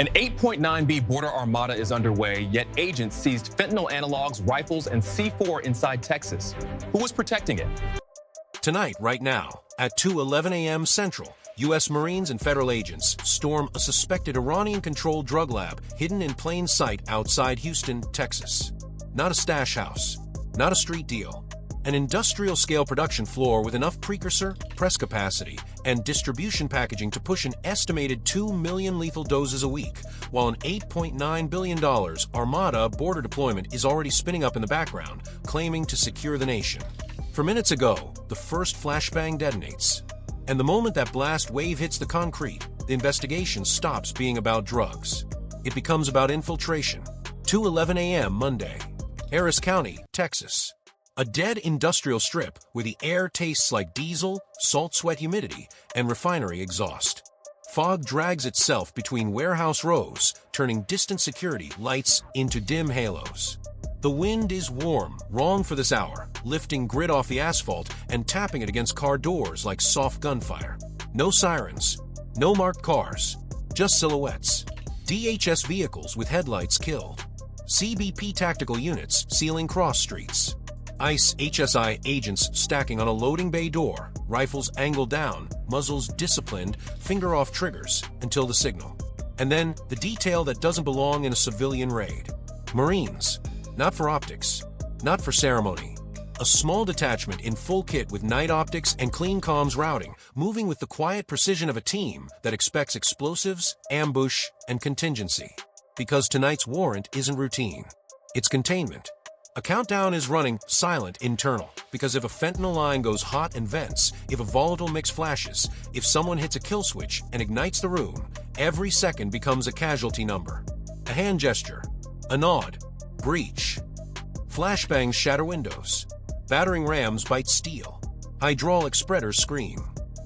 An 8.9B border armada is underway, yet agents seized fentanyl analogs, rifles, and C4 inside Texas. Who was protecting it? Tonight, right now, at 2:11 a.m. Central, U.S. Marines and federal agents storm a suspected Iranian-controlled drug lab hidden in plain sight outside Houston, Texas. Not a stash house, not a street deal. An industrial-scale production floor with enough precursor, press capacity, and distribution packaging to push an estimated 2 million lethal doses a week, while an $8.9 billion armada border deployment is already spinning up in the background, claiming to secure the nation. For minutes ago, the first flashbang detonates. And the moment that blast wave hits the concrete, the investigation stops being about drugs. It becomes about infiltration. 2:11 a.m. Monday, Harris County, Texas. A dead industrial strip where the air tastes like diesel, salt sweat humidity, and refinery exhaust. Fog drags itself between warehouse rows, turning distant security lights into dim halos. The wind is warm, wrong for this hour, lifting grit off the asphalt and tapping it against car doors like soft gunfire. No sirens, no marked cars, just silhouettes. DHS vehicles with headlights killed. CBP tactical units sealing cross streets. ICE HSI agents stacking on a loading bay door, rifles angled down, muzzles disciplined, finger off triggers until the signal. And then the detail that doesn't belong in a civilian raid. Marines. Not for optics, not for ceremony. A small detachment in full kit with night optics and clean comms routing, moving with the quiet precision of a team that expects explosives, ambush, and contingency. Because tonight's warrant isn't routine. It's containment. A countdown is running silent internal, because if a fentanyl line goes hot and vents, if a volatile mix flashes, if someone hits a kill switch and ignites the room, every second becomes a casualty number. A hand gesture, a nod, breach. Flashbangs shatter windows. Battering rams bite steel. Hydraulic spreaders scream.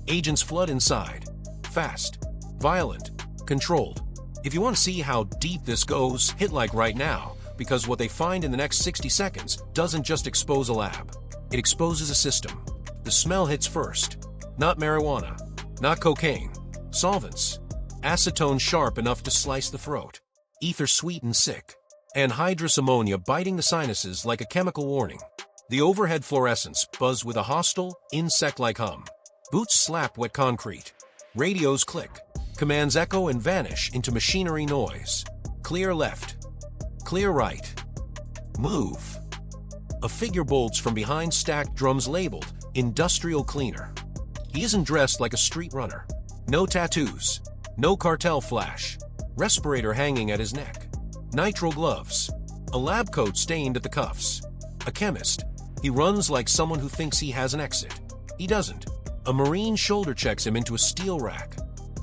Agents flood inside. Fast, violent, controlled. If you want to see how deep this goes, hit like right now, because what they find in the next 60 seconds doesn't just expose a lab. It exposes a system. The smell hits first. Not marijuana. Not cocaine. Solvents. Acetone sharp enough to slice the throat. Ether sweet and sick. Anhydrous ammonia biting the sinuses like a chemical warning. The overhead fluorescents buzz with a hostile, insect-like hum. Boots slap wet concrete. Radios click. Commands echo and vanish into machinery noise. Clear left. Clear right. Move. A figure bolts from behind stacked drums labeled Industrial Cleaner. He isn't dressed like a street runner. No tattoos. No cartel flash. Respirator hanging at his neck. Nitro gloves. A lab coat stained at the cuffs. A chemist. He runs like someone who thinks he has an exit. He doesn't. A Marine shoulder checks him into a steel rack.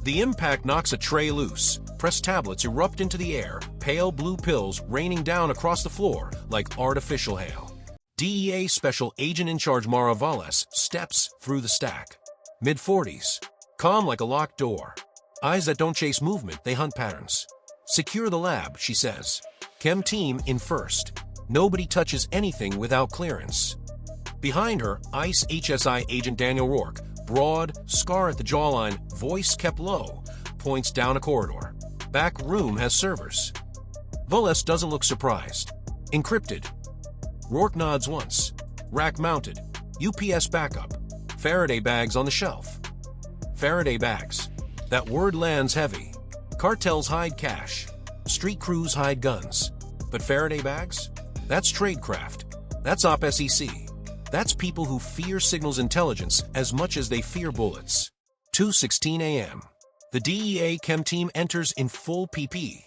The impact knocks a tray loose. Pressed tablets erupt into the air, pale blue pills raining down across the floor like artificial hail. DEA Special Agent in Charge Mara Valles steps through the stack. Mid-40s. Calm like a locked door. Eyes that don't chase movement, they hunt patterns. Secure the lab, she says. Chem team in first. Nobody touches anything without clearance. Behind her, ICE HSI Agent Daniel Rourke, broad, scar at the jawline, voice kept low, points down a corridor. Back room has servers. Valles doesn't look surprised. Encrypted. Rourke nods once. Rack mounted. UPS backup. Faraday bags on the shelf. Faraday bags. That word lands heavy. Cartels hide cash. Street crews hide guns. But Faraday bags? That's tradecraft. That's OP-SEC. That's people who fear signals intelligence as much as they fear bullets. 2:16 a.m. The DEA chem team enters in full PP.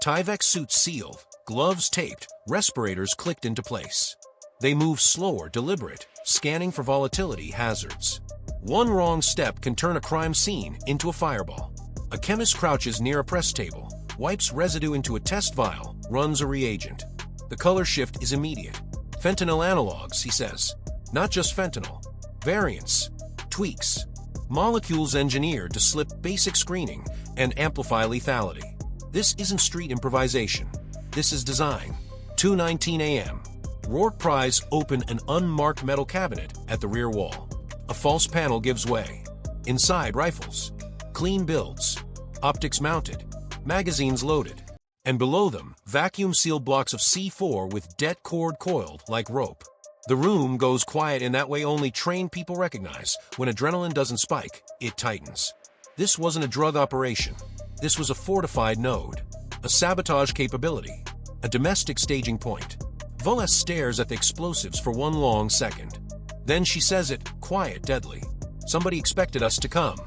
Tyvek suits sealed, gloves taped, respirators clicked into place. They move slower, deliberate, scanning for volatility hazards. One wrong step can turn a crime scene into a fireball. A chemist crouches near a press table, wipes residue into a test vial, runs a reagent. The color shift is immediate. Fentanyl analogs, he says. Not just fentanyl. Variants. Tweaks. Molecules engineered to slip basic screening and amplify lethality. This isn't street improvisation. This is design. 2:19 a.m. Rourke pries open an unmarked metal cabinet at the rear wall. A false panel gives way. Inside, rifles. Clean builds. Optics mounted. magazines loaded. And below them, vacuum-sealed blocks of C4 with det cord coiled like rope. The room goes quiet in that way only trained people recognize. When adrenaline doesn't spike, it tightens. This wasn't a drug operation. This was a fortified node, a sabotage capability, a domestic staging point. Voles stares at the explosives for one long second. Then she says it, quiet, deadly. Somebody expected us to come.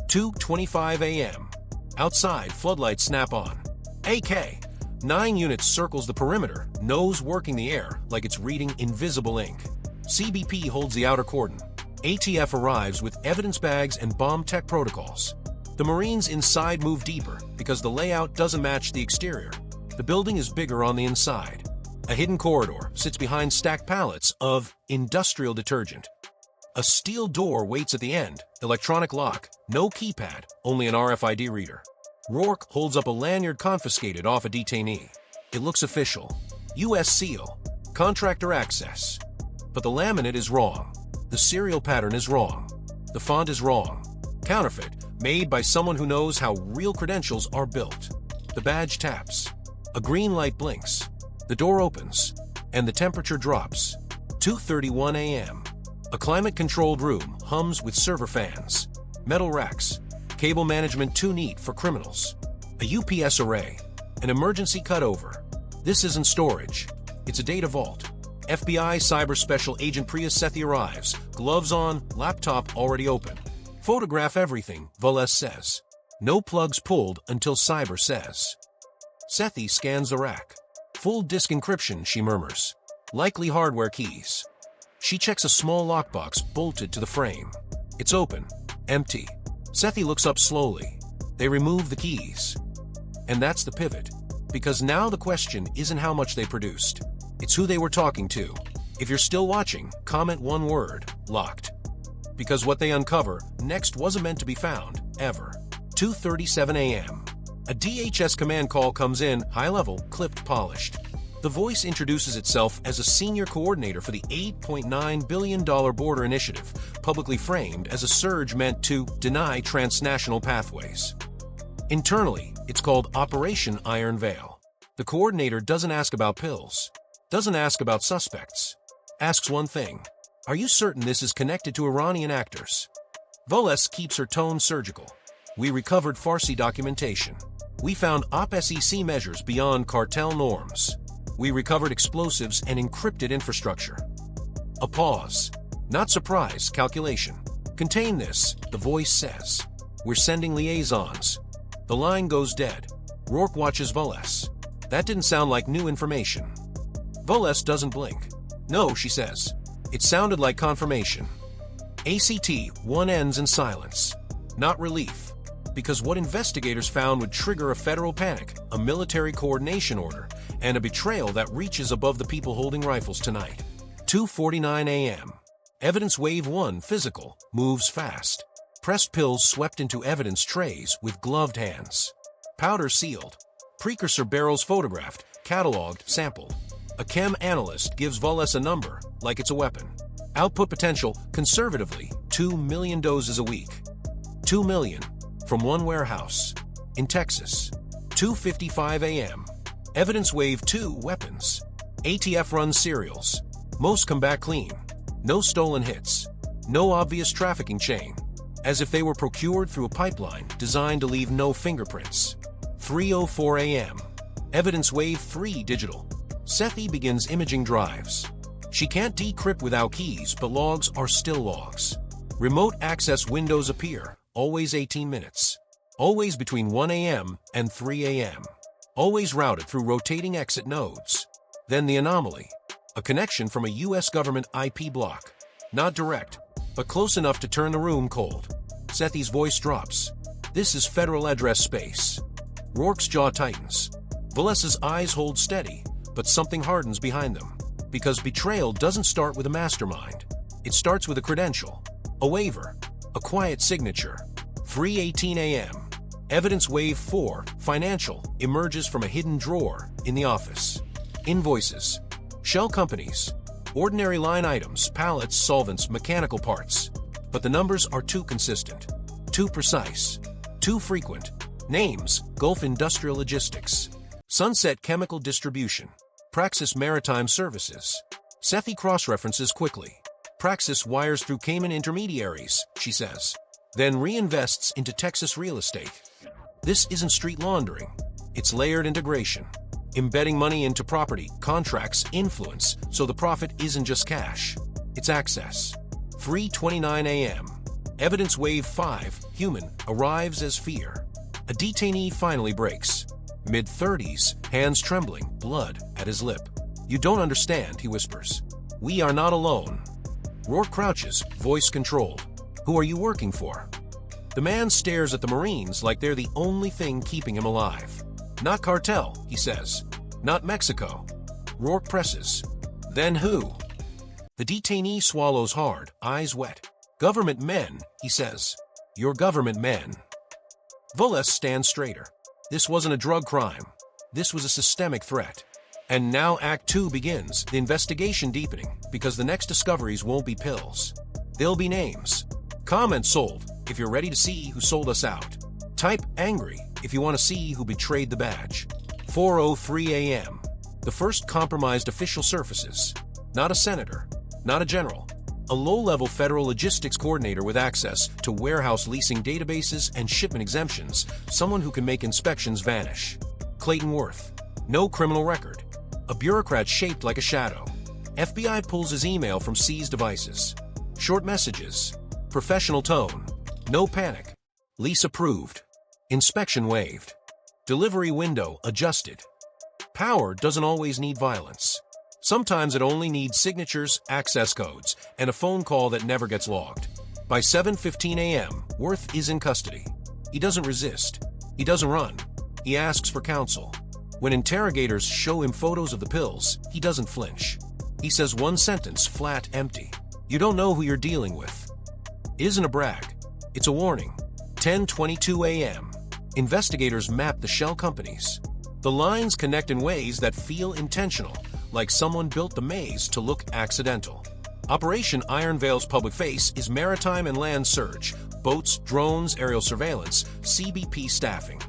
2:25 a.m. Outside, floodlights snap on. AK. 9 units circles the perimeter, nose working the air like it's reading invisible ink. CBP holds the outer cordon. ATF arrives with evidence bags and bomb tech protocols. The Marines inside move deeper because the layout doesn't match the exterior. The building is bigger on the inside. A hidden corridor sits behind stacked pallets of industrial detergent. A steel door waits at the end, electronic lock, no keypad, only an RFID reader. Rourke holds up a lanyard confiscated off a detainee. It looks official. U.S. seal. Contractor access. But the laminate is wrong. The serial pattern is wrong. The font is wrong. Counterfeit, made by someone who knows how real credentials are built. The badge taps. A green light blinks. The door opens, and the temperature drops. 2:31 a.m. A climate-controlled room hums with server fans. Metal racks. Cable management too neat for criminals. A UPS array. An emergency cutover. This isn't storage. It's a data vault. FBI Cyber Special Agent Priya Sethi arrives. Gloves on, laptop already open. Photograph everything, Voles says. No plugs pulled until Cyber says. Sethi scans the rack. Full disk encryption, she murmurs. Likely hardware keys. She checks a small lockbox bolted to the frame. It's open. Empty. Sethi looks up slowly. They remove the keys. And that's the pivot. Because now the question isn't how much they produced. It's who they were talking to. If you're still watching, comment one word, locked. Because what they uncover next wasn't meant to be found, ever. 2:37 a.m. A DHS command call comes in, high level, clipped, polished. The voice introduces itself as a senior coordinator for the $8.9 billion border initiative, publicly framed as a surge meant to deny transnational pathways. Internally, it's called Operation Iron Veil. The coordinator doesn't ask about pills, doesn't ask about suspects, asks one thing. Are you certain this is connected to Iranian actors? Voles keeps her tone surgical. We recovered Farsi documentation. We found OPSEC measures beyond cartel norms. We recovered explosives and encrypted infrastructure. A pause. Not surprise, calculation. Contain this, the voice says. We're sending liaisons. The line goes dead. Rourke watches Voles. That didn't sound like new information. Voles doesn't blink. No, she says. It sounded like confirmation. ACT-1 ends in silence. Not relief. Because what investigators found would trigger a federal panic, a military coordination order, and a betrayal that reaches above the people holding rifles tonight. 2:49 a.m. Evidence Wave 1 physical moves fast. Pressed pills swept into evidence trays with gloved hands. Powder sealed. Precursor barrels photographed, cataloged, sampled. A chem analyst gives Voles a number, like it's a weapon. Output potential, conservatively, 2 million doses a week. 2 million. From one warehouse. In Texas. 2:55 a.m. Evidence Wave 2 weapons. ATF runs serials. Most come back clean. No stolen hits. No obvious trafficking chain. As if they were procured through a pipeline designed to leave no fingerprints. 3:04 a.m. Evidence Wave 3 digital. Sethi begins imaging drives. She can't decrypt without keys, but logs are still logs. Remote access windows appear, always 18 minutes. Always between 1 a.m. and 3 a.m. Always routed through rotating exit nodes. Then the anomaly. A connection from a U.S. government IP block. Not direct, but close enough to turn the room cold. Sethi's voice drops. This is federal address space. Rourke's jaw tightens. Voles's eyes hold steady, but something hardens behind them. Because betrayal doesn't start with a mastermind. It starts with a credential. A waiver. A quiet signature. 3:18 a.m. Evidence Wave 4, financial, emerges from a hidden drawer in the office. Invoices. Shell companies. Ordinary line items, pallets, solvents, mechanical parts. But the numbers are too consistent. Too precise. Too frequent. Names: Gulf Industrial Logistics, Sunset Chemical Distribution, Praxis Maritime Services. Sethi cross-references quickly. Praxis wires through Cayman intermediaries, she says, then reinvests into Texas real estate. This isn't street laundering. It's layered integration, embedding money into property, contracts, influence, so the profit isn't just cash. It's access. 3:29 a.m. Evidence wave 5, human, arrives as fear. A detainee finally breaks. Mid-30s, hands trembling, blood at his lip. "You don't understand," he whispers. "We are not alone." Rourke crouches, voice controlled. "Who are you working for?" The man stares at the Marines like they're the only thing keeping him alive. "Not cartel," he says. "Not Mexico." Rourke presses. "Then who?" The detainee swallows hard, eyes wet. "Government men," he says. "Your government men." Voles stands straighter. This wasn't a drug crime. This was a systemic threat. And now Act 2 begins, the investigation deepening, because the next discoveries won't be pills. They'll be names. Comment sold if you're ready to see who sold us out. Type angry if you want to see who betrayed the badge. 4:03 a.m. The first compromised official surfaces. Not a senator, not a general. A low-level federal logistics coordinator with access to warehouse leasing databases and shipment exemptions, someone who can make inspections vanish. Clayton Worth. No criminal record. A bureaucrat shaped like a shadow. FBI pulls his email from seized devices. Short messages. Professional tone. No panic. Lease approved. Inspection waived. Delivery window adjusted. Power doesn't always need violence. Sometimes it only needs signatures, access codes, and a phone call that never gets logged. By 7:15 a.m., Worth is in custody. He doesn't resist. He doesn't run. He asks for counsel. When interrogators show him photos of the pills, he doesn't flinch. He says one sentence, flat, empty. "You don't know who you're dealing with." It isn't a brag. It's a warning. 10:22 a.m. Investigators map the shell companies. The lines connect in ways that feel intentional, like someone built the maze to look accidental. Operation Iron Veil's public face is maritime and land search, boats, drones, aerial surveillance, CBP staffing.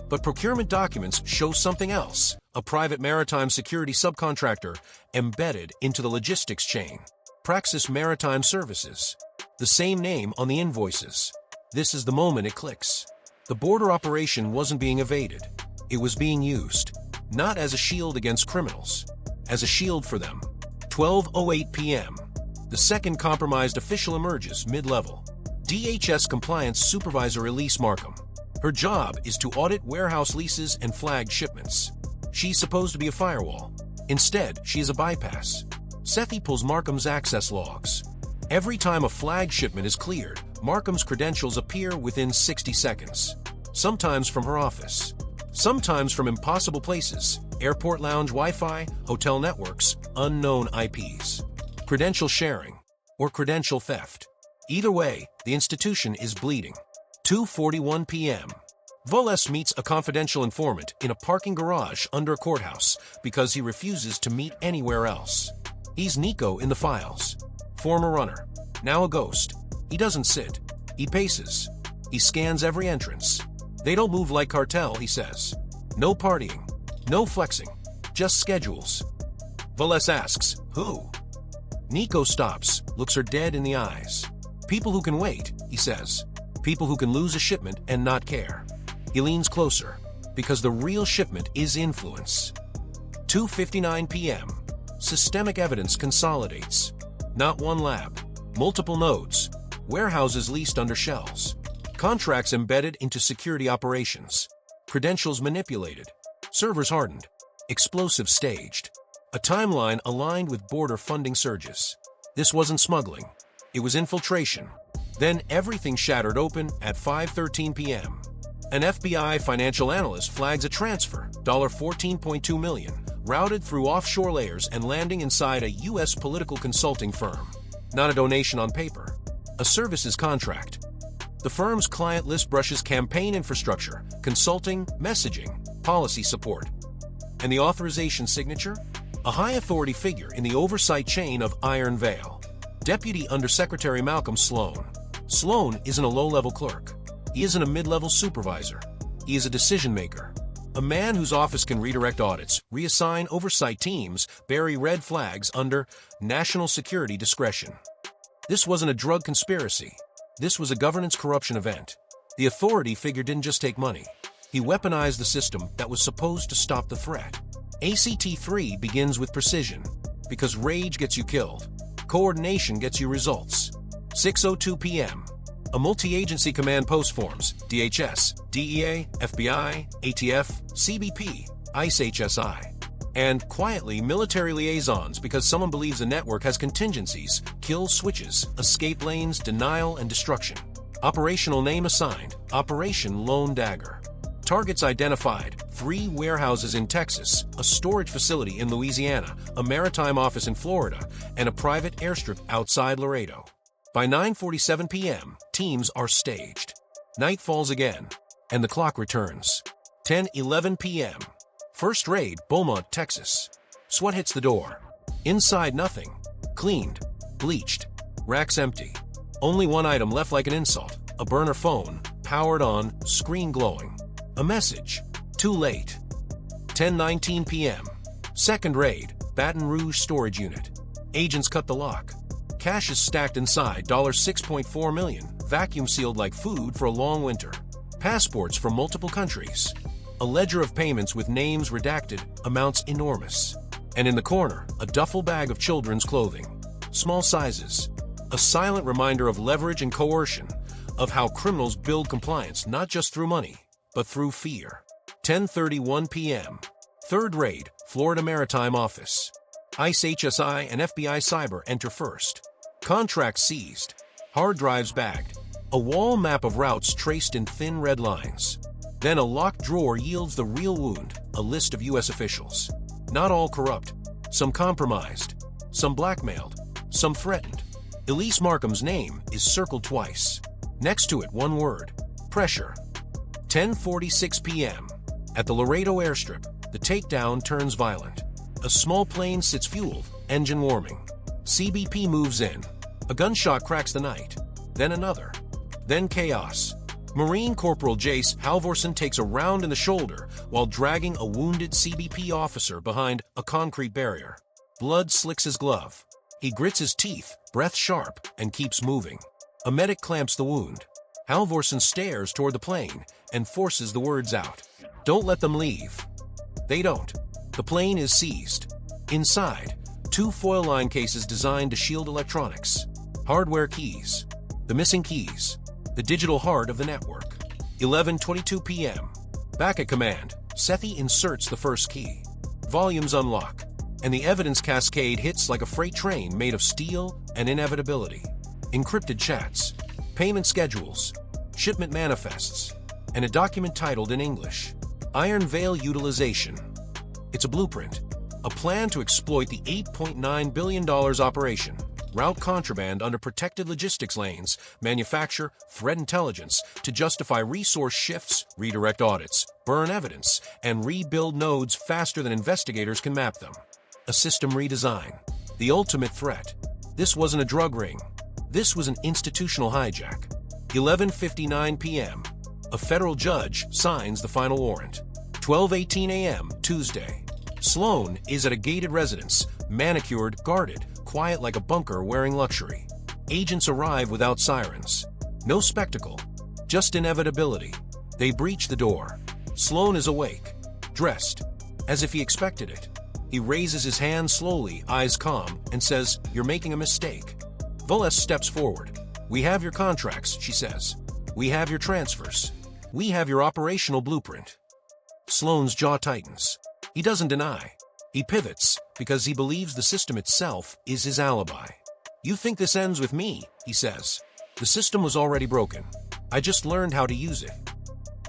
But procurement documents show something else, a private maritime security subcontractor embedded into the logistics chain. Praxis Maritime Services. The same name on the invoices. This is the moment it clicks. The border operation wasn't being evaded. It was being used, not as a shield against criminals, as a shield for them. 12:08 p.m. The second compromised official emerges mid-level. DHS Compliance Supervisor Elise Markham. Her job is to audit warehouse leases and flagged shipments. She's supposed to be a firewall. Instead, she is a bypass. Sethi pulls Markham's access logs. Every time a flagged shipment is cleared, Markham's credentials appear within 60 seconds. Sometimes from her office. Sometimes from impossible places. Airport lounge Wi-Fi, hotel networks, unknown IPs. Credential sharing, or credential theft. Either way, the institution is bleeding. 2:41 p.m. Voles meets a confidential informant in a parking garage under a courthouse because he refuses to meet anywhere else. He's Nico in the files. Former runner, now a ghost. He doesn't sit. He paces. He scans every entrance. They don't move like cartel, he says. No partying. No flexing. Just schedules. Voles asks, who? Nico stops, looks her dead in the eyes. People who can wait, he says. People who can lose a shipment and not care. He leans closer, because the real shipment is influence. 2:59 p.m. Systemic evidence consolidates. Not one lab. Multiple nodes. Warehouses leased under shells. Contracts embedded into security operations. Credentials manipulated. Servers hardened. Explosives staged. A timeline aligned with border funding surges. This wasn't smuggling. It was infiltration. Then everything shattered open at 5:13 p.m. An FBI financial analyst flags a transfer, $14.2 million, routed through offshore layers and landing inside a U.S. political consulting firm. Not a donation on paper. A services contract. The firm's client list brushes campaign infrastructure, consulting, messaging, policy support. And the authorization signature? A high authority figure in the oversight chain of Iron Veil. Deputy Undersecretary Malcolm Sloan. Sloan isn't a low-level clerk. He isn't a mid-level supervisor. He is a decision maker. A man whose office can redirect audits, reassign oversight teams, bury red flags under national security discretion. This wasn't a drug conspiracy. This was a governance corruption event. The authority figure didn't just take money. He weaponized the system that was supposed to stop the threat. ACT3 begins with precision, because rage gets you killed. Coordination gets you results. 6:02 p.m. A multi-agency command post forms: DHS, DEA, FBI, ATF, CBP, ICE HSI. And, quietly, military liaisons because someone believes the network has contingencies, kill switches, escape lanes, denial, and destruction. Operational name assigned: Operation Lone Dagger. Targets identified: 3 warehouses in Texas, a storage facility in Louisiana, a maritime office in Florida, and a private airstrip outside Laredo. By 9:47 p.m., teams are staged. Night falls again, and the clock returns. 10:11 p.m. First raid, Beaumont, Texas. SWAT hits the door. Inside, nothing. Cleaned. Bleached. Racks empty. Only one item left like an insult: a burner phone, powered on, screen glowing. A message: too late. 10:19 p.m. Second raid, Baton Rouge storage unit. Agents cut the lock. Cash is stacked inside, $6.4 million, vacuum sealed like food for a long winter. Passports from multiple countries. A ledger of payments with names redacted, amounts enormous. And in the corner, a duffel bag of children's clothing. Small sizes. A silent reminder of leverage and coercion, of how criminals build compliance not just through money, but through fear. 10:31 p.m. Third raid, Florida Maritime Office. ICE HSI and FBI Cyber enter first. Contracts seized. Hard drives bagged. A wall map of routes traced in thin red lines. Then a locked drawer yields the real wound, a list of U.S. officials. Not all corrupt. Some compromised. Some blackmailed. Some threatened. Elise Markham's name is circled twice. Next to it, one word: pressure. 10:46 p.m. At the Laredo airstrip, the takedown turns violent. A small plane sits fueled, engine warming. CBP moves in. A gunshot cracks the night. Then another. Then chaos. Marine Corporal Jace Halvorsen takes a round in the shoulder while dragging a wounded CBP officer behind a concrete barrier. Blood slicks his glove. He grits his teeth, breath sharp, and keeps moving. A medic clamps the wound. Halvorsen stares toward the plane and forces the words out: "Don't let them leave." They don't. The plane is seized. Inside, 2 foil line cases designed to shield electronics. Hardware keys. The missing keys. The digital heart of the network. 11:22 p.m. Back at command, Sethi inserts the first key. Volumes unlock, and the evidence cascade hits like a freight train made of steel and inevitability. Encrypted chats, payment schedules, shipment manifests, and a document titled in English, Iron Veil Utilization. It's a blueprint, a plan to exploit the $8.9 billion operation, route contraband under protected logistics lanes, manufacture threat intelligence to justify resource shifts, redirect audits, burn evidence, and rebuild nodes faster than investigators can map them. A system redesign. The ultimate threat. This wasn't a drug ring. This was an institutional hijack. 11:59 p.m. A federal judge signs the final warrant. 12:18 a.m. Tuesday. Sloan is at a gated residence, manicured, guarded, quiet like a bunker wearing luxury. Agents arrive without sirens. No spectacle, just inevitability. They breach the door. Sloan is awake, dressed, as if he expected it. He raises his hand slowly, eyes calm, and says, "You're making a mistake." Voles steps forward. "We have your contracts," she says. "We have your transfers. We have your operational blueprint." Sloan's jaw tightens. He doesn't deny. He pivots because he believes the system itself is his alibi. "You think this ends with me," he says. "The system was already broken. I just learned how to use it."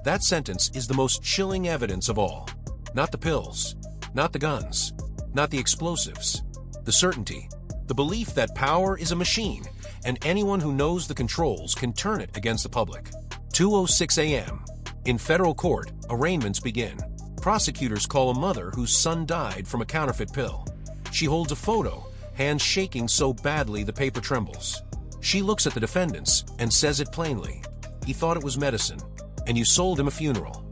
That sentence is the most chilling evidence of all. Not the pills, not the guns, not the explosives. The certainty, the belief that power is a machine and anyone who knows the controls can turn it against the public. 2:06 a.m. In federal court, arraignments begin. Prosecutors call a mother whose son died from a counterfeit pill. She holds a photo, hands shaking so badly the paper trembles. She looks at the defendants and says it plainly. "He thought it was medicine, and you sold him a funeral."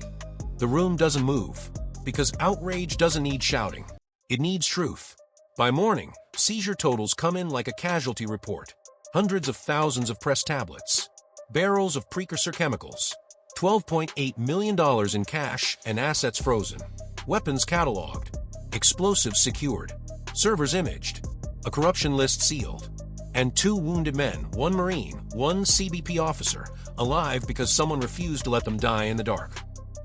The room doesn't move. Because outrage doesn't need shouting. It needs truth. By morning, seizure totals come in like a casualty report. Hundreds of thousands of press tablets. Barrels of precursor chemicals. $12.8 million in cash and assets frozen. Weapons cataloged. Explosives secured. Servers imaged. A corruption list sealed. And 2 wounded men, 1 Marine, 1 CBP officer, alive because someone refused to let them die in the dark.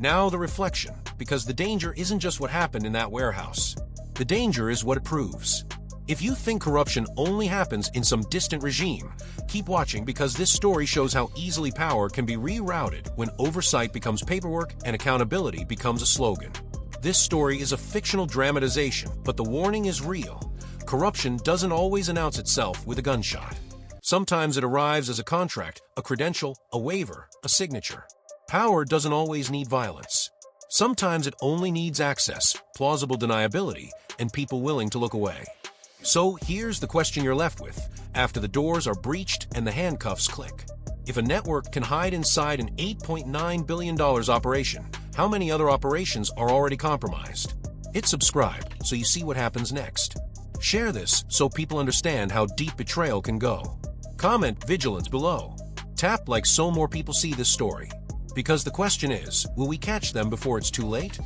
Now the reflection, because the danger isn't just what happened in that warehouse. The danger is what it proves. If you think corruption only happens in some distant regime, keep watching because this story shows how easily power can be rerouted when oversight becomes paperwork and accountability becomes a slogan. This story is a fictional dramatization, but the warning is real. Corruption doesn't always announce itself with a gunshot. Sometimes it arrives as a contract, a credential, a waiver, a signature. Power doesn't always need violence. Sometimes it only needs access, plausible deniability, and people willing to look away. So here's the question you're left with, after the doors are breached and the handcuffs click. If a network can hide inside an $8.9 billion operation, how many other operations are already compromised? Hit subscribe so you see what happens next. Share this so people understand how deep betrayal can go. Comment vigilance below. Tap like so more people see this story. Because the question is, will we catch them before it's too late?